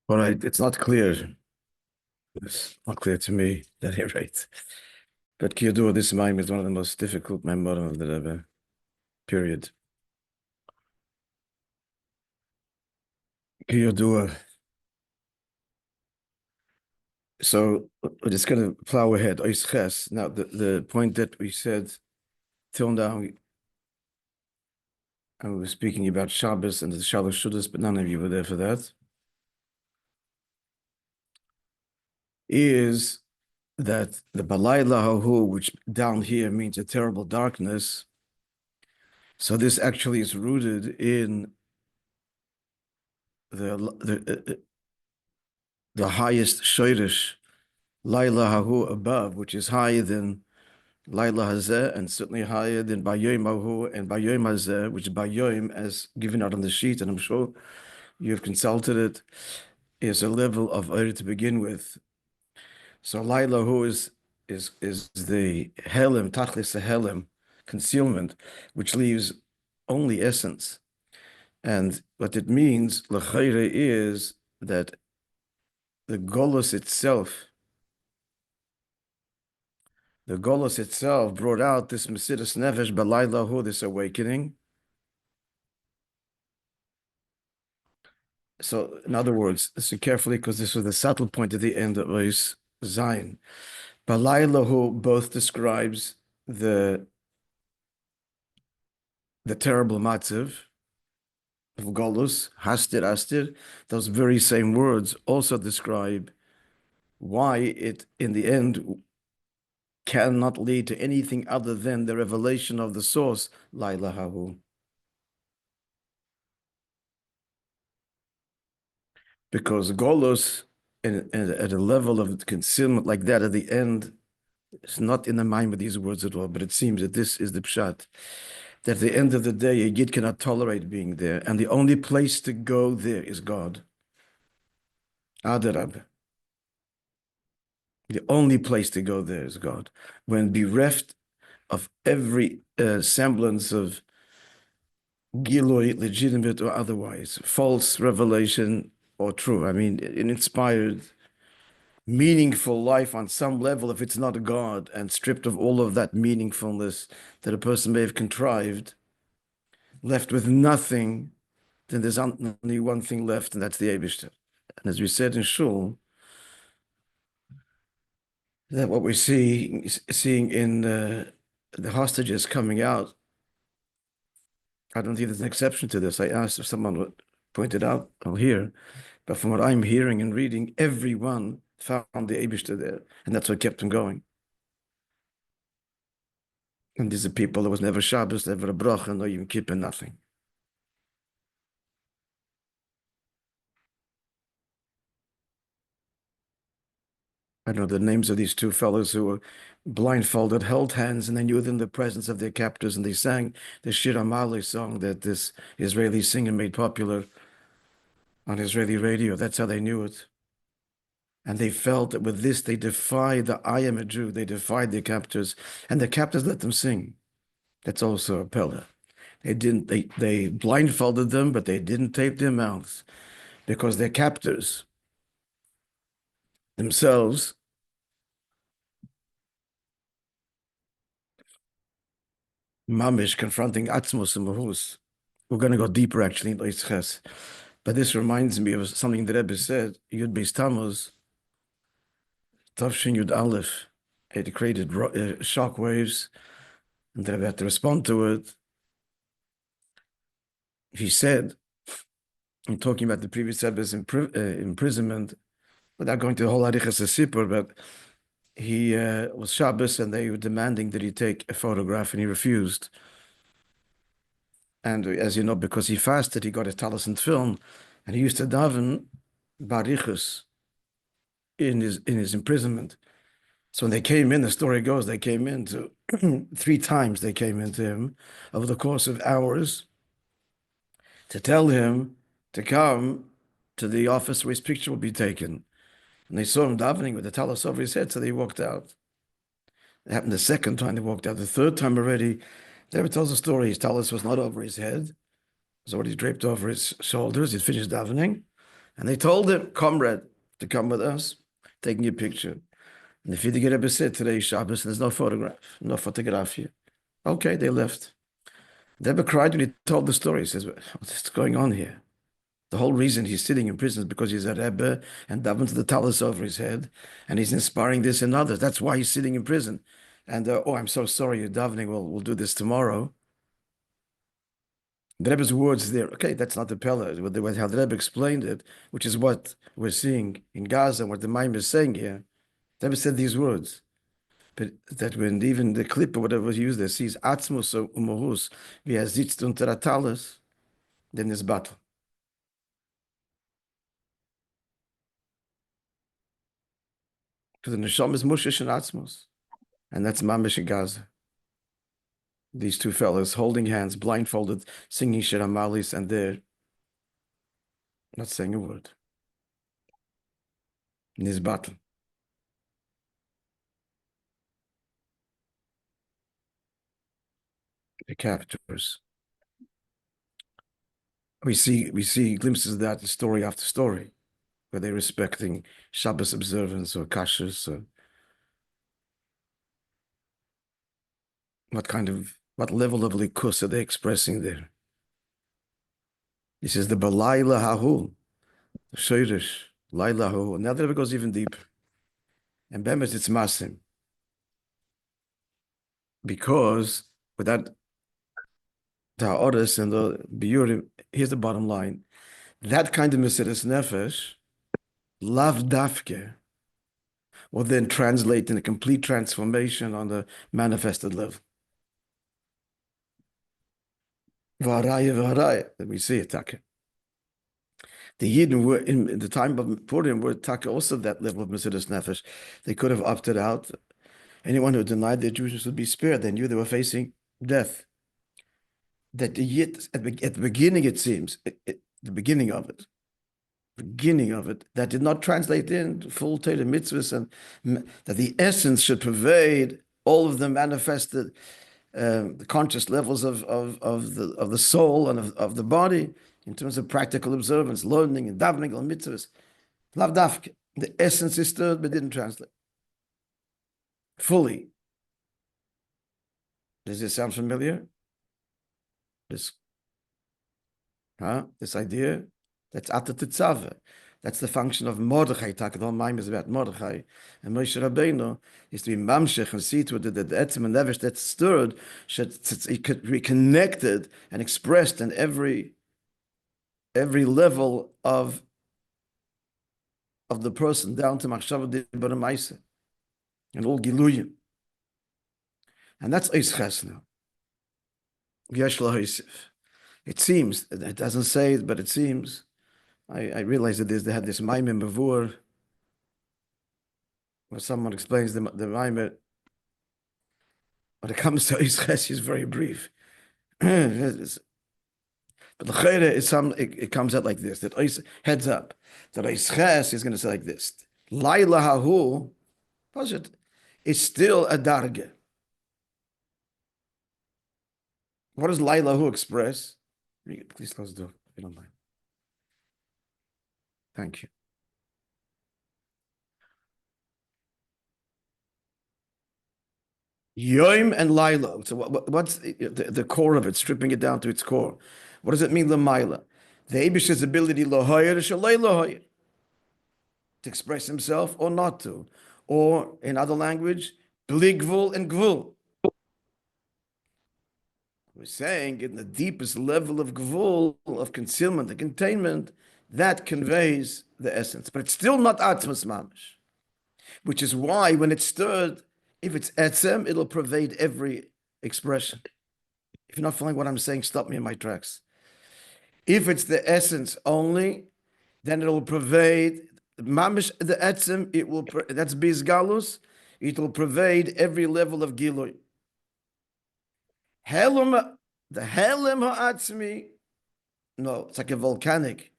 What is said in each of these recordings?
All right, it's not clear. It's not clear to me at any rate. But Kiyodua, this mime is one of the most difficult memorim of the Rebbe, period. Kiyodua. So we're just going to plow ahead. Now, the point that we said till now, and we were speaking about Shabbos and the Shalosh Shudas, but none of you were there for that, is that the balilah, ההוא, which down here means a terrible darkness, so this actually is rooted in the highest shoirish, laila ההוא above, which is higher than laila hazeh, and certainly higher than bayoim ההוא and bayoim hazeh, which bayoim, as given out on the sheet, and I'm sure you've consulted it, is a level of oir to begin with. So laila ההוא is the helem, tachlis helem, concealment, which leaves only essence. And what it means, l'chayre, is that the golus itself brought out this Mesiras Nefesh b'layla ההוא, this awakening. So, in other words, listen carefully, because this was the subtle point at the end of Ois Zayin. B'layla ההוא both describes the terrible matzav of golus, hastir, astir. Those very same words also describe why it, in the end, cannot lead to anything other than the revelation of the source, laila ההוא. Because golus, at a level of concealment like that at the end, it's not in the mind of these words at all, but it seems that this is the pshat. That at the end of the day, a yid cannot tolerate being there, and the only place to go there is God. Adarab. The only place to go there is God. When bereft of every semblance of giloi, legitimate or otherwise, false revelation or true, I mean, an inspired, meaningful life on some level, if it's not God, and stripped of all of that meaningfulness that a person may have contrived, left with nothing, then there's only one thing left, and that's the Eibishter. And as we said in Shul, that what we're seeing in the hostages coming out, I don't think there's an exception to this. I asked if someone would point it out, I'll hear. But from what I'm hearing and reading, everyone found the Eibishter there, and that's what kept them going. And these are people that was never Shabbos, never a bracha, no even kippur, nothing. I know the names of these two fellows who were blindfolded, held hands, and they knew them in the presence of their captors, and they sang the Shir Amali song that this Israeli singer made popular on Israeli radio. That's how they knew it. And they felt that with this, they defied the I am a Jew. They defied their captors, and the captors let them sing. That's also a pella. They blindfolded them, but they didn't tape their mouths, because their captors themselves mamish confronting atzmos and mahus. We're going to go deeper actually in Oisches. But this reminds me of something the Rebbe said, Yud Beis Tammuz, Tavshin Yud Aleph. It created shock waves, and the Rebbe had to respond to it. He said, in talking about the previous Rebbe's imprisonment, without going to the whole Arichas Sipur, but he was Shabbos, and they were demanding that he take a photograph, and he refused. And as you know, because he fasted, he got a talis and film, and he used to daven barichus in his imprisonment. So when they came in, the story goes, they came in to 3 times they came into him over the course of hours to tell him to come to the office where his picture would be taken. And they saw him davening with the talis over his head, so they walked out. It happened the second time they walked out. The third time already, the Rebbe tells the story. His talis was not over his head. It was already draped over his shoulders. He'd finished davening. And they told him, comrade, to come with us, taking a picture. And if you get Rebbe said today, Shabbos, there's no photograph, no photography. Okay, they left. The Rebbe cried when he told the story. He says, what's going on here? The whole reason he's sitting in prison is because he's a Rebbe and davens the talus over his head, and he's inspiring this in others. That's why he's sitting in prison. And, oh, I'm so sorry you're davening. Well, we'll do this tomorrow. The Rebbe's words there, okay, that's not the Pella, how the Rebbe explained it, which is what we're seeing in Gaza, what the Maimon is saying here. The Rebbe said these words, but that when even the clip or whatever was used there sees Atzmus or Umorus, via sitzt unter a Talus, then there's battle. Because the Neshama is Mushish and Atzmus, and that's Mamish in Gaza. These two fellows holding hands, blindfolded, singing Shir Amalis, and they're not saying a word in this battle. The captors. We see glimpses of that in story after story, where they're respecting Shabbos observance or kashrus, or what level of likus are they expressing there? He says the balilah hahu, the shoyrish, laila hahu. Now that it goes even deeper. And bemes it's masim. Because without ta'oris and the biurim, here's the bottom line. That kind of mesiras nefesh, lav dafke, will then translate in a complete transformation on the manifested level. Varaya, that we see it, Taka. The Yidden were, in the time of Purim, were Taka also that level of mesiras nefesh. They could have opted out. Anyone who denied their Jewishness would be spared. They knew they were facing death. That the Yid, at the beginning, it seems, the beginning of it, that did not translate into full Torah mitzvahs, and that the essence should pervade all of the manifested the conscious levels of the soul and of the body in terms of practical observance, learning and davening on mitzvahs. Lav dafke. The essence is stirred but didn't translate fully. Does this sound familiar? This idea? That's Ata Tetzaveh. That's the function of Mordechai. The whole Maimon is about Mordechai. And Moishe Rabbeinu is to be mamshech and see to it that the etzem and nevesh that's stirred it could be connected and expressed in every level of the person, down to machshava dibur ma'aseh and all giluyim. And that's Eis Chesna. Yesh lo Yosef. It seems, it doesn't say it, but it seems, I realize that they had this Maimon Mavur, where someone explains the Maimon. When it comes to Eis Ches, it's very brief. But the Chayre it comes out like this, that heads up, that Eis Ches is going to say like this, Laila Hahu, is still a darge. What does Laila Hahu express? Please close the door, if you don't mind. Thank you. Yom and Laila. So what's the core of it, stripping it down to its core? What does it mean, Lamaila? The Eibish's ability to express himself or not to. Or, in other language, bli gvul and gvul. We're saying in the deepest level of gvul, of concealment and containment, that conveys the essence. But it's still not atzmas mamish. Which is why when it's stirred, if it's etzem, it'll pervade every expression. If you're not following what I'm saying, stop me in my tracks. If it's the essence only, then it'll pervade mamish the etzem. That's bizgalus. It will pervade every level of giloy. The helem ha'atzmi. No, it's like a volcanic,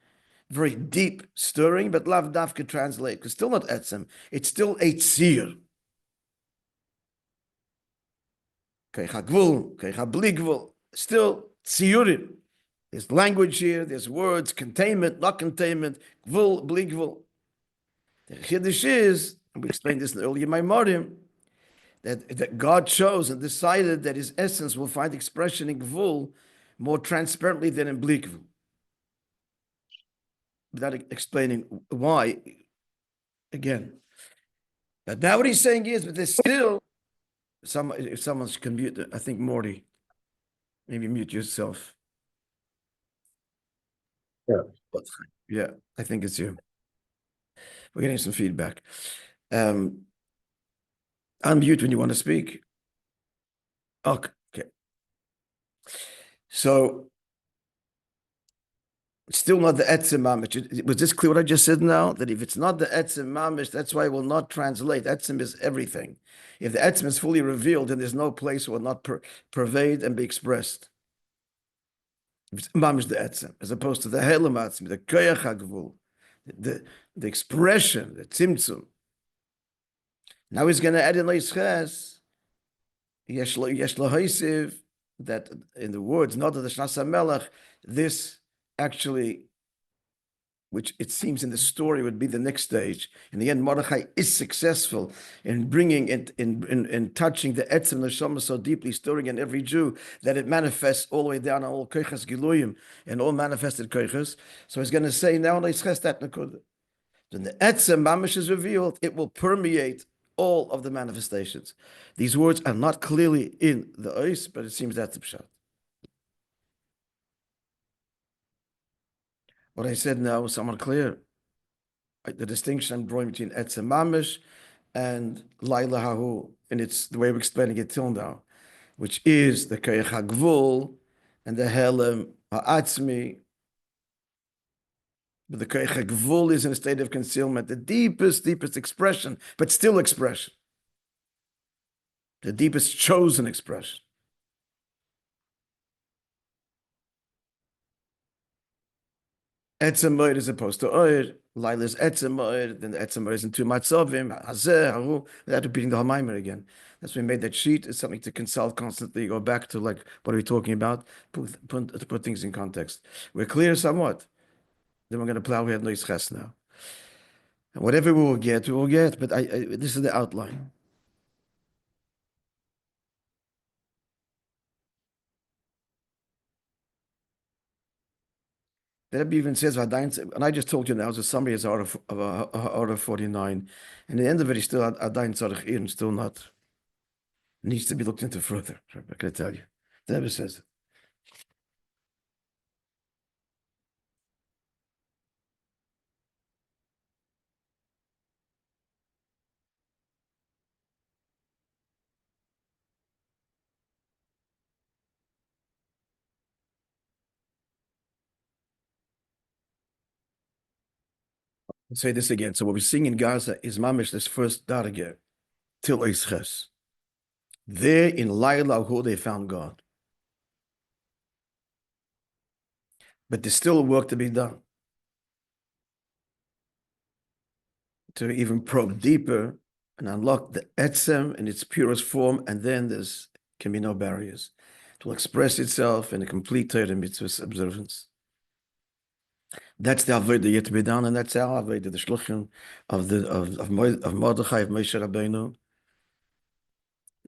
very deep stirring, but lav dafka translate, because still not etzem. It's still a tzir. Keicha gvul, keicha bli gvul, still tziurim. There's language here, there's words, containment, not containment, gvul, bli gvul. The chiddush is, and we explained this in earlier Maimarim, that God chose and decided that his essence will find expression in gvul more transparently than in bli gvul. Without explaining why, again. But now what he's saying is, but there's still, if someone can mute, I think Morty, maybe mute yourself. Yeah, I think it's you. We're getting some feedback. Unmute when you want to speak. Okay. So, still not the etzem mamish. Was this clear what I just said now? That if it's not the etzem mamish, that's why it will not translate. Etzem is everything. If the etzem is fully revealed, then there's no place where it will not pervade and be expressed. If it's mamish the etzem, as opposed to the helam atzmi, the koyach hagvul, the expression, the tzimtzum. Now he's going to add in leisches, yesh lahaisiv, that in the words, not the Shnas HaMelech, this actually, which it seems in the story would be the next stage. In the end, Mordechai is successful in bringing it, in touching the etzem neshama so deeply, storing in every Jew, that it manifests all the way down on all koiches giluyim and all manifested koiches. So he's going to say now, leisches that nakuda. When the etzem mamish is revealed, it will permeate all of the manifestations. These words are not clearly in the ois, but it seems that's the pshat. What I said now is somewhat clear. The distinction I'm drawing between etzem mamish and laila hahu, and it's the way we're explaining it till now, which is the koyach hagvul and the helem ha'atzmi. But the koyach hagvul is in a state of concealment, the deepest expression, but still expression. The deepest chosen expression. Etzem moed is opposed to oir. Laila is etzem moed. Then the etzem moed is in two matzovim. Hazeh, hahu. Without repeating the whole maamer again. That's why we made that sheet. It's something to consult constantly. Go back to like what are we talking about? To put things in context. We're clear somewhat. Then we're going to plow ahead nois ches now. And whatever we will get. But this is the outline. The Rabbi even says, and I just told you now, it's a summary is out of 49. And at the end of it, he's still Adain Tzarech Ir, and still not. Needs to be looked into further. I can tell you. The Rabbi says it. I'll say this again. So what we're seeing in Gaza is Mamish, this first Darge, till Eisches. There in Laila, who they found God. But there's still work to be done. To even probe deeper and unlock the Etzem in its purest form, and then there's can be no barriers. It will express itself in a complete Torah mitzvah observance. That's the avodah yet to be done, and that's our avodah, the shluchim of Mordechai, of Moishe Rabbeinu,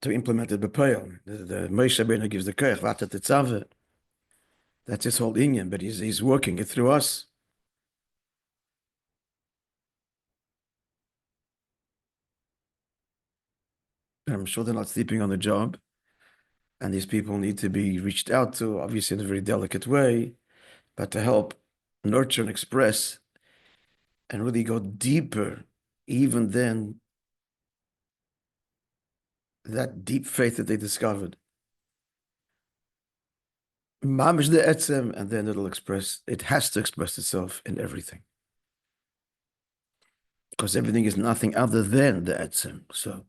to implement it b'poel. The Moishe Rabbeinu gives the koyach v'ata tetzaveh. That's his whole inyan, but he's working it through us. I'm sure they're not sleeping on the job, and these people need to be reached out to, obviously in a very delicate way, but to help nurture and express and really go deeper, even then, that deep faith that they discovered. Mamish the etzem, and then it has to express itself in everything. Because everything is nothing other than the etzem. So,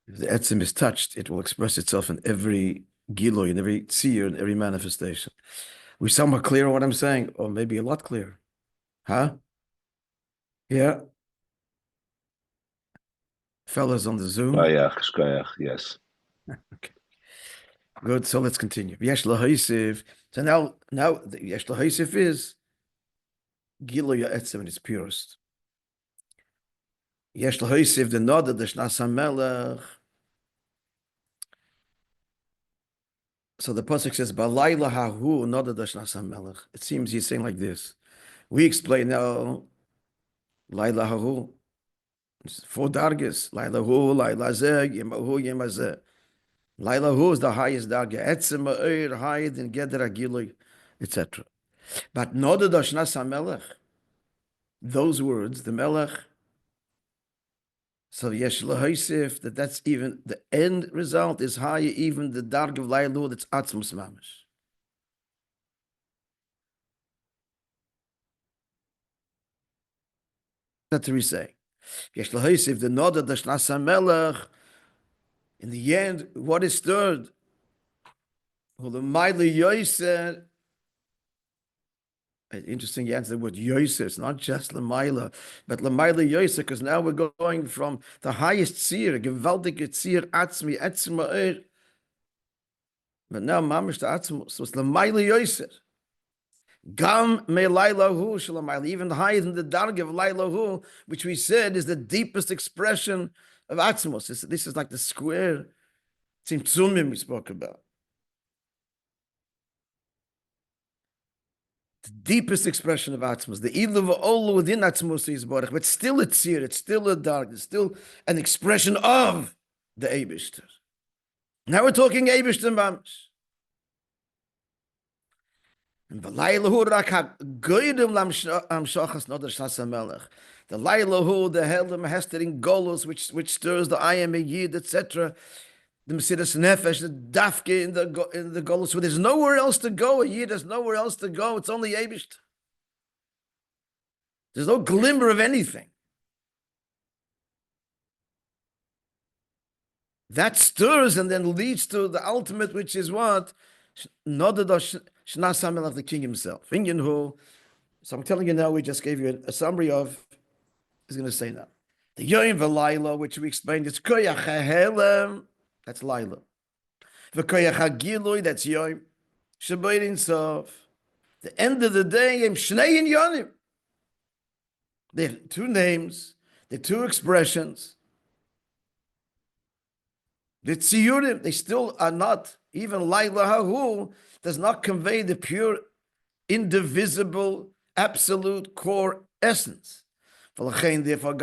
if the etzem is touched, it will express itself in every giloy, in every tziyur, in every manifestation. We somewhat clear on what I'm saying, or maybe a lot clearer. Huh? Yeah. Fellas on the Zoom. Shkoyach, yes. Okay. Good. So let's continue. Yesh lahaisiv. So now the yesh lahaisiv is Gilu Ya'etzem in its purest. Yesh lahaisiv the noda the shnas hamelech. So the pasuk says balilah hahu noda the shnas hamelech. It seems he's saying like this. We explain now Laila Hahu. It's 4 dargis. Laila Hu, Laila Zeh, Yemahu, Yemazeh. Laila Hu is the highest darga. Etzem Ma'ir, higher than Gedera Gilui, etc. But Noda Doshnas HaMelech, those words, the Melech, so Yesh Lahaisif, that's even, the end result is higher, even the darg of Laila Hu, that's Atzmus Mamish. That's what we say. Yesh Lahaisif, the Noda Doshnas HaMelech, in the end, what is stirred? Interesting, you answer the word Yosef. It's not just Lamaila, but Lamaila Yosef, because now we're going from the highest Tzir, Gewaltige Tzir, Atzmi, Etzma, but now Mamish to Atzmo, so it's Lamaila Yosef. Gam me Laila Hu Shalamaila, even higher than the Darg of Laila Hu, which we said is the deepest expression of Atzmos. This is like the square Tzimtzumim we spoke about. The deepest expression of Atzmos. The Ilu V'olu within Atzmos is Baruch, but still a Tzir, it's still a Darg, it's still an expression of the Eibishter. Now we're talking Eibishter Mamish. And the Laila Hu Rak HaGoydim Lamshachas Noda Shnas HaMelech. The Laila Hu, the Helam Hester in Golos, which stirs the I am a Yid, etc. The Mesiras Nefesh, the Dafke in the Golos, where there's nowhere else to go. A Yid has nowhere else to go. It's only Eibishter. There's no glimmer of anything. That stirs and then leads to the ultimate, which is what? Nodadosh Shnas HaMelech, the king himself. Inyan Hu. So I'm telling you now, we just gave you a summary of, he's going to say now. The Yoim V'Laila, which we explained, it's Koyach HaHelem, that's Laila. V'Koyach HaGilui, that's Yoim. Shabayrin Sof. The end of the day, Yem Shnei and Yonim. They're 2 names, they're 2 expressions. The Tziyurim, they still are not, even Laila Hahu does not convey the pure, indivisible, absolute core essence. Therefore,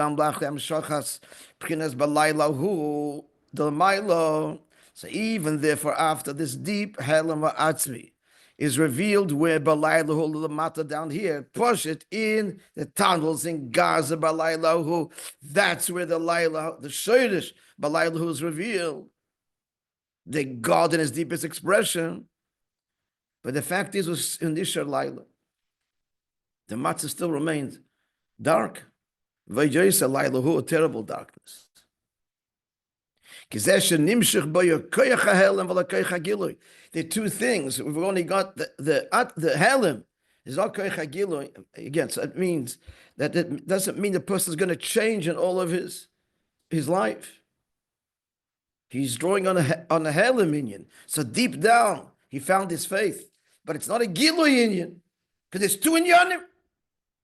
so even therefore, after this deep Helam Atzmi is revealed where Balilah Hu Lamata down here, push it in the tunnels in Gaza Balilah Hu. That's where the Laila, the Shoirish Balilah Hu is revealed. The God in his deepest expression. But the fact is, was in Isha Laila, the matzah still remained dark. Vayjoysa Laila Hu, a terrible darkness. There are 2 things. We've only got the Helim is not Koyach HaGilui. Again, so it means that it doesn't mean the person is going to change in all of his life. He's drawing on a Helim Inyan. So deep down, he found his faith. But it's not a Gilui Inyan. Because there's 2 Inyanim.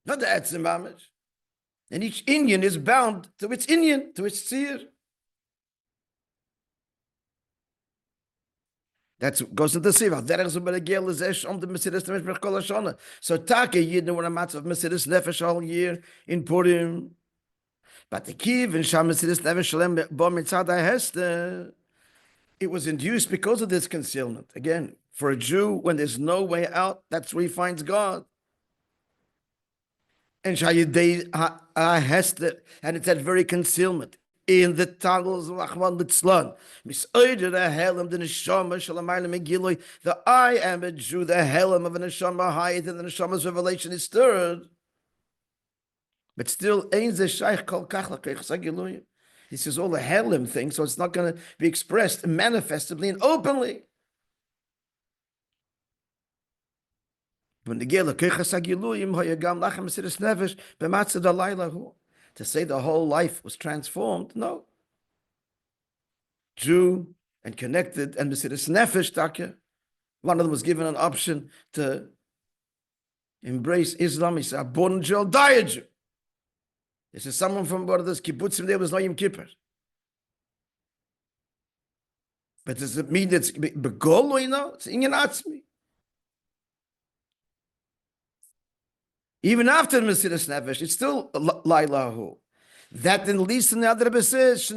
Not the Etzem Mamish. And each Inyan is bound to its Inyan, to its Tzir. That goes into Siva. So Taka Yid know what a matter of Mesiras Nefesh all year in Purim. But the Kiv and Sham Mesiras Nefesh Shalem Bo Mitzad HaHester, it was induced because of this concealment. Again, for a Jew, when there's no way out, that's where he finds God. And Shayidei HaHester, and it's that very concealment. In the tunnels of Achman Litzlan. The I am a Jew, the Helam of an Neshama higher than the Neshama's revelation is stirred. But still, this is all a Helam thing, so it's not going to be expressed manifestably and openly. When the Gela to say the whole life was transformed, no. Jew and connected, and Mesiras Nefesh Taka. One of them was given an option to embrace Islam. He said, "I'm born a Jew, I'll die a Jew." This is someone from one of those kibbutzim. There was no Yom Kippur. But does it mean it's begolo? You know, it's inyan atzmi. Even after Mesiras Nefesh, it's still Laila Hu. That then leads to the other Rebbe says,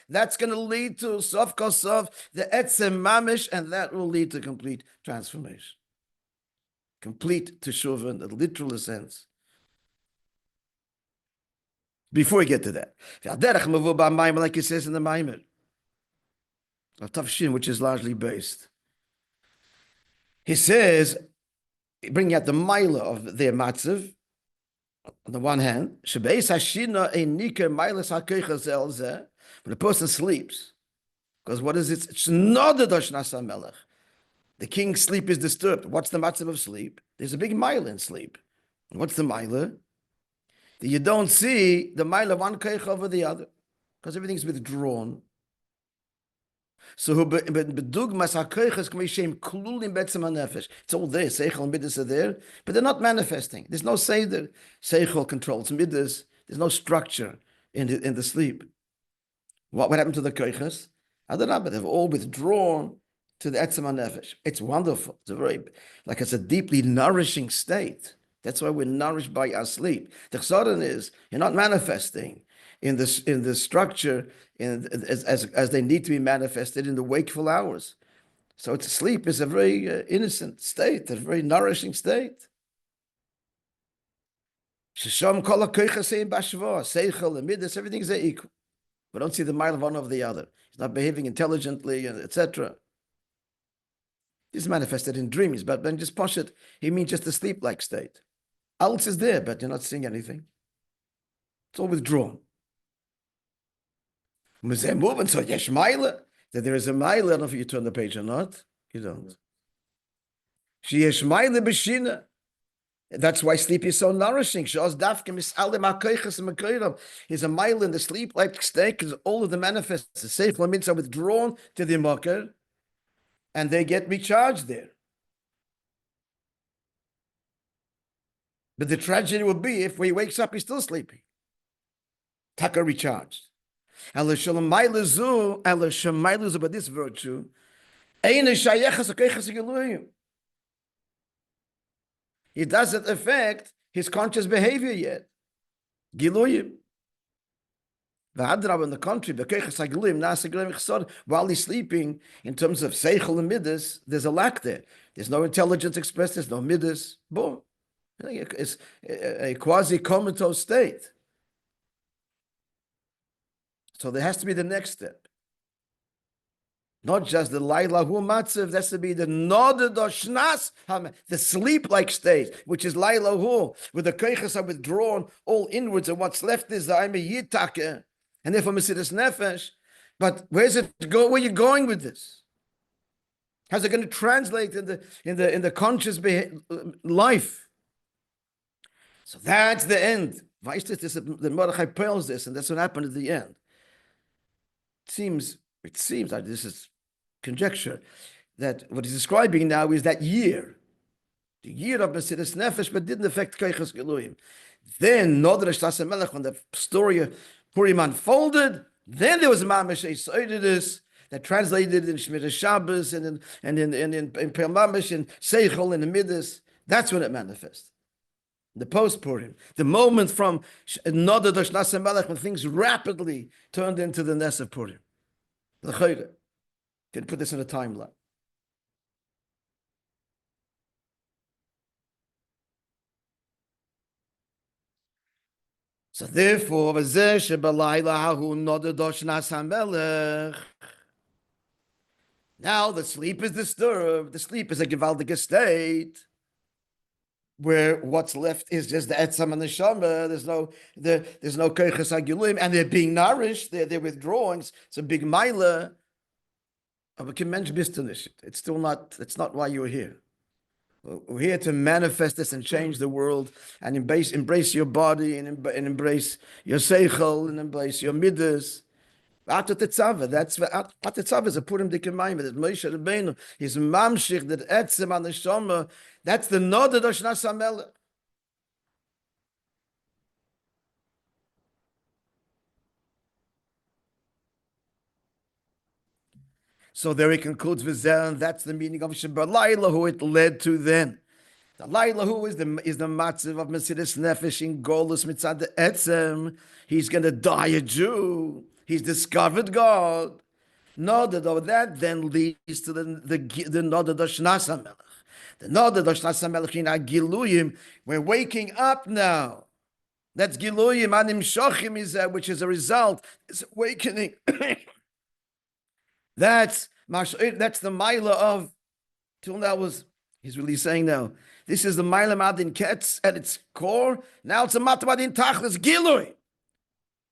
that's going to lead to Sof Kosov, the Etzem Mamish, and that will lead to complete transformation. Complete Teshuvah in the literal sense. Before we get to that, like it says in the Maimer, of Tafshin, which is largely based. He says, bringing out the Maila of their matzav, on the one hand, when a person sleeps, because what is it? The king's sleep is disturbed. What's the matzav of sleep? There's a big Maila in sleep. What's the Maila? That you don't see the Maila of one keich over the other, because everything's withdrawn. So it's all there, Seichel and Midas are there, but they're not manifesting. There's no Seder. Seichel controls Midas. There's no structure in the sleep. What happened to the Keiches? I don't know, but they've all withdrawn to the Etzem HaNefesh. It's wonderful. It's a deeply nourishing state. That's why we're nourished by our sleep. The Chsaron is, you're not manifesting in the structure as they need to be manifested in the wakeful hours. So sleep is a very innocent state, a very nourishing state. Seichel and Midas, everything's equal. We don't see the mile of one over the other. He's not behaving intelligently, etc. This is manifested in dreams, but when just push it, he means just a sleep-like state. Else is there, but you're not seeing anything. It's all withdrawn. So yesh maila, that there is a maila. I don't know if you turn the page or not. You don't. She yesh maila b'shina. That's why sleep is so nourishing. He's a maila in the sleep like state because all of the manifests. The sefer means are withdrawn to the mocker, and they get recharged there. But the tragedy would be if when he wakes up, he's still sleeping. Taka recharged. But this virtue, it doesn't affect his conscious behavior yet. Giluyim. On the contrary, while he's sleeping, in terms of seichel and midas, there's a lack there. There's no intelligence expressed, there's no midas. Boom. It's a quasi-comatose state. So there has to be the next step. Not just the laila hu matzav, that's to be the nodedoshnas, the sleep-like state, which is laila hu, where the keiches are withdrawn all inwards, and what's left is the aime yitake, and therefore Mesiras Nefesh. But where's it go? Where are you going with this? How's it going to translate in the conscious life? So that's the end. The Mordechai pearls this, and that's what happened at the end. It seems like this is conjecture, that what he's describing now is that year, the year of Mesiras Nefesh, but didn't affect Keiches Geluyim. Then, Nodrash Tasamelech, when the story of Purim unfolded, then there was a Mamish Eisodidus that translated in Shmir Shabbos and in Peil Mamish and Seichel and the Midas. That's when it manifests. The post-Purim, the moment from Nodadosh Nasamelech, when things rapidly turned into the Ness of Purim. The Chayre. Can put this in a timeline. So therefore, balilah hahu nodadosh nasamelech. Now the sleep is disturbed. The sleep is a gewaltige state, where what's left is just the etzam and the shama. There's no keiches hagilim, and they're being nourished. They're withdrawing. It's a big mila. It's still not. It's not why you're here. We're here to manifest this and change the world, and embrace your body, and embrace your seichel, and embrace your midas. Tetzava. That's what Tetzava is a Purim Dikamayim. That Moishe Rabbeinu is mamshich that etzem on the shoma. That's the nod of Doshnas HaMelech. So there he concludes with Zel, and that's the meaning of Balilah, who it led to then. The Laila, who is the matzav of Mesiris Nefesh in Golus Mitzad the Etzem. He's going to die a Jew. He's discovered God. That then leads to the Nod of Shnas HaMelech. The Nod of Shnas HaMelech in Giluyim. We're waking up now. That's Giluyim Anim Shochim is that, which is a result. It's awakening. That's the Maila of, till now he's really saying now, this is the Maila Madin Ketz at its core. Now it's a Matamadin Tachlis Gilui.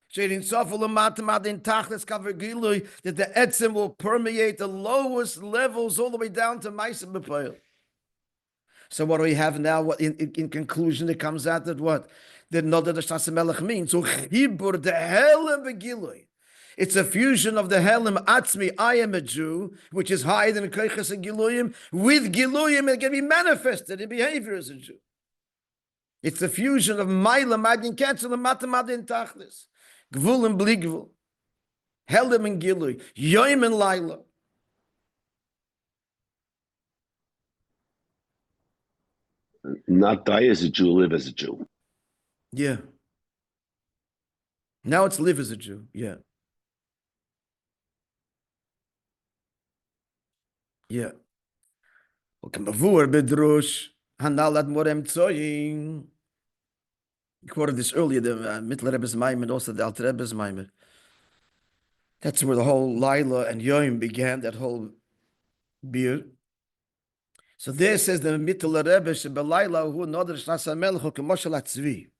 Shading Sofel Matamadin Tachlis Cover Gilui, that the Etzim will permeate the lowest levels all the way down to Maisa B'Poil. So what do we have now? What in conclusion it comes out that what? That Nod of Shnas HaMelech means. So Chibur the Helem B'Gilui. It's a fusion of the Helem Atzmi, I am a Jew, which is higher than Koiches and Giluyim, with Giluyim, it can be manifested in behavior as a Jew. It's a fusion of Maila, Madin Ketzel, and Matamadin Tachlis, Gvul and Bligvul, Helem and Gilui, Yoim and Laila. Not die as a Jew, live as a Jew. Yeah. Now it's live as a Jew, yeah. Yeah. Okay, Mavur Bedrush, Hanal Admorem Tzoying. You quoted this earlier, the Mittler Rebbe's Maimon, also the Alter Rebbe's Maimon. That's where the whole Laila and Yom began, that whole beer. So there says the Mittler Rebbe, Belilah, who Nodr Shnas HaMelech, Kemoshel HaTzvi.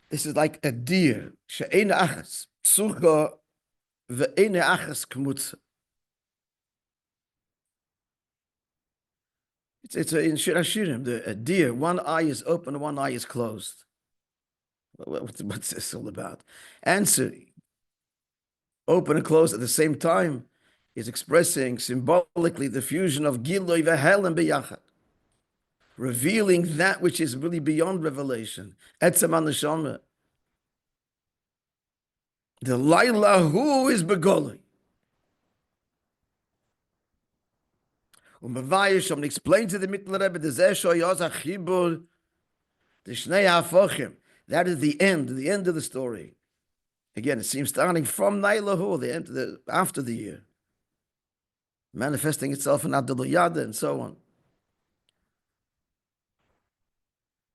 This is like a deer, She'ein Achas, Psucha, Ve'ein Achas Kmutza. It's in Shir Hashirim, a deer, one eye is open, one eye is closed. What's this all about? Answer, open and closed at the same time, is expressing symbolically the fusion of Giloi v'Helem b'yachad, revealing that which is really beyond revelation. Etzem HaNeshama. The Laila who is begoloi. And explain to the Mittler Rebbe the Chibur, the Shnei HaFochim. That is the end of the story. Again, it seems starting from Nailahu, the end after the year, manifesting itself in Adelo Yada and so on.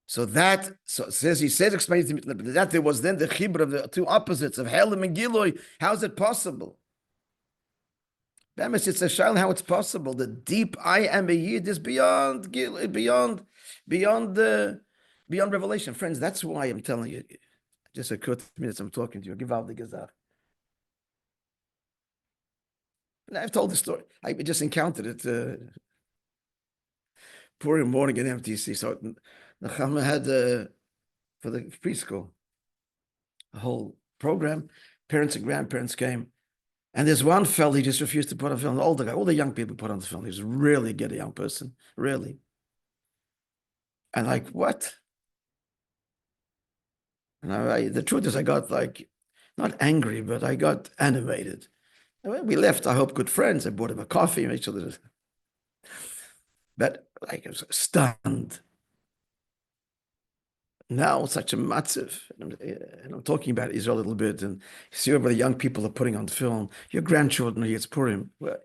So he says, explains to Mittler Rebbe that there was then the Chibur of the two opposites of Helem and Giloi. How is it possible? It's a shayla how it's possible. The deep I am a Yid is beyond revelation. Friends, that's why I'm telling you. Just a couple minutes I'm talking to you. Give out the gazach. I've told the story. I just encountered it Purim morning at MTC. So Nachama had for the preschool a whole program. Parents and grandparents came. And there's one fellow, he just refused to put on film. The older guy, all the young people put on the film. He was really a good young person, really. And like, what? And the truth is, I got like, not angry, but I got animated. And we left, I hope, good friends. I bought him a coffee, make sure that. But like, I was stunned. Now such a matziv, and I'm talking about Israel a little bit, and you see what the young people are putting on film. Your grandchildren, it's Purim, and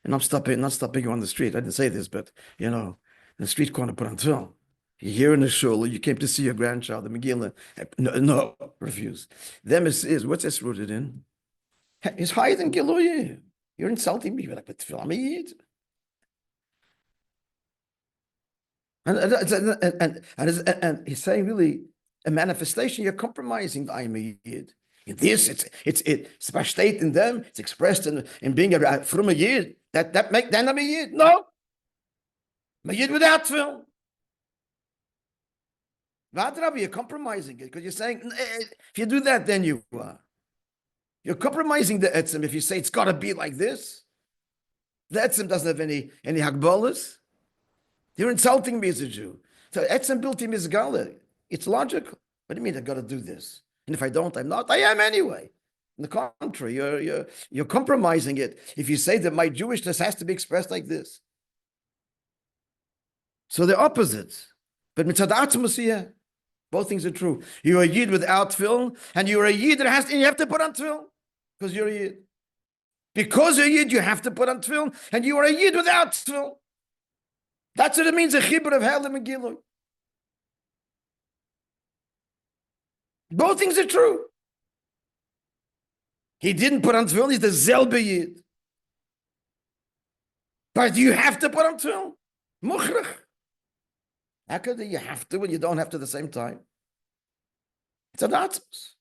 not stopping you on the street. I didn't say this, but in the street corner, put on film. You're here in the shul, you came to see your grandchild, the Megillah. No, refuse. Them is what's this rooted in? It's higher than Giluye. You're insulting me. You're like, but I'm a Yid. And he's saying really a manifestation. You're compromising the I'm a Yid. In this, it's by state in them. It's expressed in being from a Yid. That make then I'm a Yid. No, I'm a Yid without film. Rabbi, you're compromising it because you're saying if you do that, then you are. You're compromising the etzem if you say it's got to be like this. The etzem doesn't have any hagbolas. You're insulting me as a Jew. So etzem built him is gala. It's logical. What do you mean I got to do this? And if I don't, I'm not. I am anyway. On the contrary, you're compromising it if you say that my Jewishness has to be expressed like this. So they're opposites. But mitzad atzmus, yeah, both things are true. You're a yid without tefillin, and you're a yid that you have to put on tefillin because you're a yid. Because you're a yid, you have to put on tefillin, and you are a yid without tefillin. That's what it means, a chibur of Helam and Gilui. Both things are true. He didn't put on tefillin, he's the Zelbe yid. But you have to put on tefillin. Mukhrach. How could you have to when you don't have to at the same time? It's an atzmus.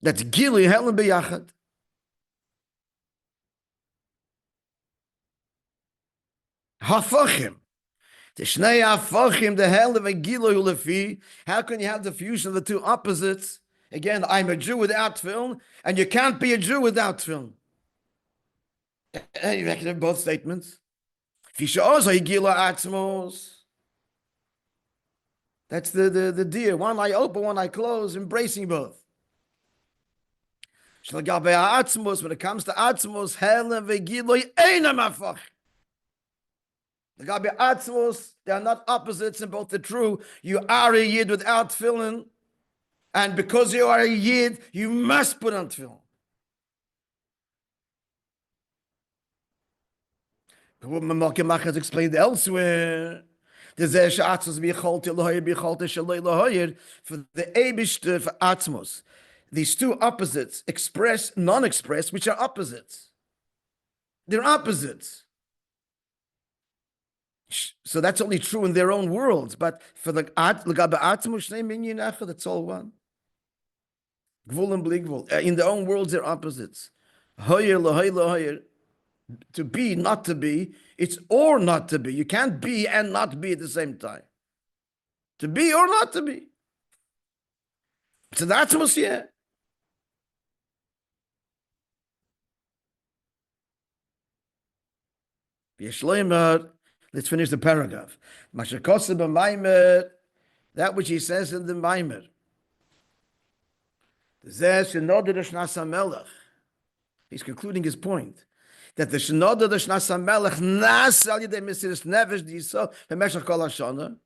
That's Gilui Helam b'yachad. Hafachim. The Shnei Hafachim, the Helam and Gilui Lefi. How can you have the fusion of the two opposites? Again, I'm a Jew without tefillin, and you can't be a Jew without tefillin. You can have both statements. That's the deer. One eye open, one eye closed, embracing both. When it comes to atzmos, Helam v'gilui einam hafach. They are not opposites, and both are true. You are a yid without tefillin, and because you are a yid, you must put on tefillin. What Mamaki has explained elsewhere, for the Eibishter for Atzmos, these two opposites, express, non-express, which are opposites. They're opposites. So that's only true in their own worlds, but for the Atzmos, that's all one. Gvul and bligvul. In their own worlds, they're opposites. To be, not to be, it's or not to be. You can't be and not be at the same time. To be or not to be. So that's what's here. Let's finish the paragraph. That which he says in the Maimer. He's concluding his point. That the Shnoda, the Shnas HaMelech, Nas al Yedei Mesiras Nefesh D'Yisrael B'meshach Kol HaShana.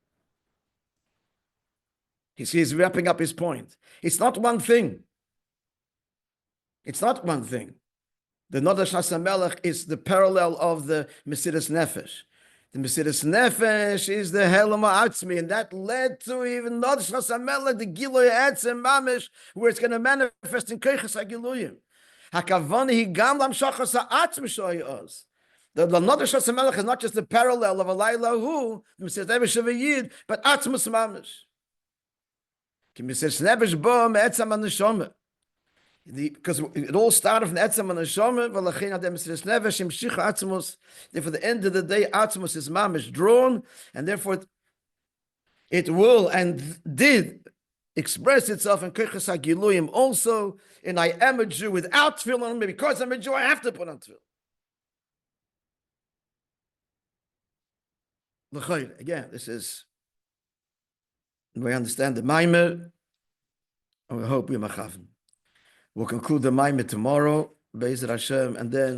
He's wrapping up his point. It's not one thing. It's not one thing. The Noda Shnas HaMelech is the parallel of the Mesiras Nefesh. The Mesiras Nefesh is the Helam HaAtzmi, and that led to even Noda Shnas HaMelech, the Gilui Etzem Mamish, where it's going to manifest in Keiches HaGiluyim. The Noda Shnas HaMelech is not just the parallel of a Laila Hu, but Atzmus Mamish. Because it all started from the Etzem and Neshama, therefore the end of the day, Atzmus is Mamish drawn, and therefore it will and did express itself in Keiches HaGiluyim also, and I am a Jew without tefillin on me. Because I'm a Jew, I have to put on tefillin. Again, this is, we understand the Maimer, and we hope we're machaven. We'll conclude the Maimer tomorrow, Be'ezer Hashem, and then